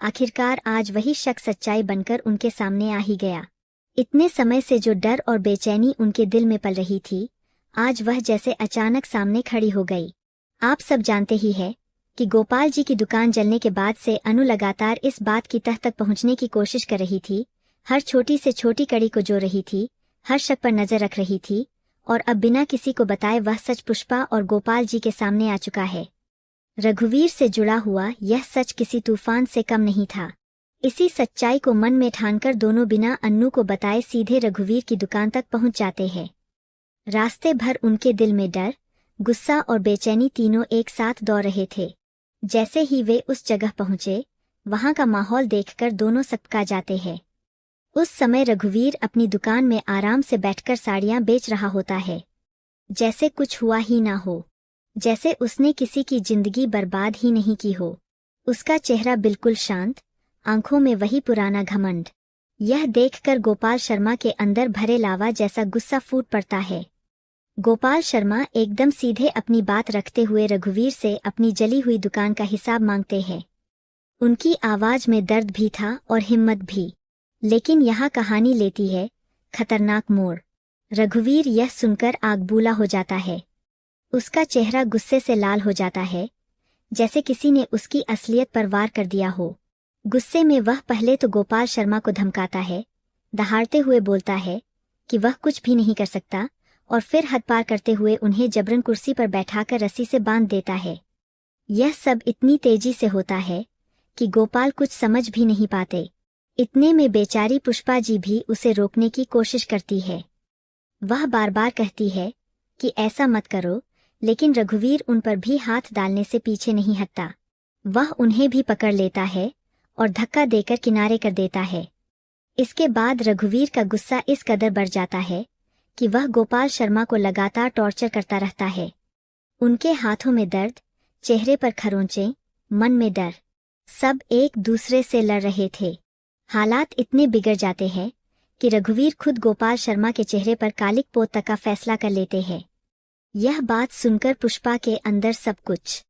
आखिरकार आज वही शख्स सच्चाई बनकर उनके सामने आ ही गया। इतने समय से जो डर और बेचैनी उनके दिल में पल रही थी, आज वह जैसे अचानक सामने खड़ी हो गई। आप सब जानते ही है कि गोपाल जी की दुकान जलने के बाद से अनु लगातार इस बात की तह तक पहुंचने की कोशिश कर रही थी, हर छोटी से छोटी कड़ी को जोड़ रही थी, हर शक पर नजर रख रही थी, और अब बिना किसी को बताए वह सच पुष्पा और गोपाल जी के सामने आ चुका है। रघुवीर से जुड़ा हुआ यह सच किसी तूफान से कम नहीं था। इसी सच्चाई को मन में ठानकर दोनों बिना अन्नू को बताए सीधे रघुवीर की दुकान तक पहुंच जाते हैं। रास्ते भर उनके दिल में डर, गुस्सा और बेचैनी तीनों एक साथ दौड़ रहे थे। जैसे ही वे उस जगह पहुंचे, वहां का माहौल देखकर दोनों सकपका जाते हैं। उस समय रघुवीर अपनी दुकान में आराम से बैठकर साड़ियां बेच रहा होता है, जैसे कुछ हुआ ही ना हो, जैसे उसने किसी की जिंदगी बर्बाद ही नहीं की हो। उसका चेहरा बिल्कुल शांत, आंखों में वही पुराना घमंड। यह देखकर गोपाल शर्मा के अंदर भरे लावा जैसा गुस्सा फूट पड़ता है। गोपाल शर्मा एकदम सीधे अपनी बात रखते हुए रघुवीर से अपनी जली हुई दुकान का हिसाब मांगते हैं। उनकी आवाज में दर्द भी था और हिम्मत भी। लेकिन यहाँ कहानी लेती है खतरनाक मोड़। रघुवीर यह सुनकर आग बूला हो जाता है। उसका चेहरा गुस्से से लाल हो जाता है, जैसे किसी ने उसकी असलियत पर वार कर दिया हो। गुस्से में वह पहले तो गोपाल शर्मा को धमकाता है, दहाड़ते हुए बोलता है कि वह कुछ भी नहीं कर सकता, और फिर हद पार करते हुए उन्हें जबरन कुर्सी पर बैठाकर रस्सी से बांध देता है। यह सब इतनी तेजी से होता है कि गोपाल कुछ समझ भी नहीं पाते। इतने में बेचारी पुष्पा जी भी उसे रोकने की कोशिश करती है। वह बार बार कहती है कि ऐसा मत करो, लेकिन रघुवीर उन पर भी हाथ डालने से पीछे नहीं हटता। वह उन्हें भी पकड़ लेता है और धक्का देकर किनारे कर देता है। इसके बाद रघुवीर का गुस्सा इस कदर बढ़ जाता है कि वह गोपाल शर्मा को लगातार टॉर्चर करता रहता है। उनके हाथों में दर्द, चेहरे पर खरोंचें, मन में डर, सब एक दूसरे से लड़ रहे थे। हालात इतने बिगड़ जाते हैं कि रघुवीर खुद गोपाल शर्मा के चेहरे पर कालिक पोत तक का फैसला कर लेते हैं। यह बात सुनकर पुष्पा के अंदर सब कुछ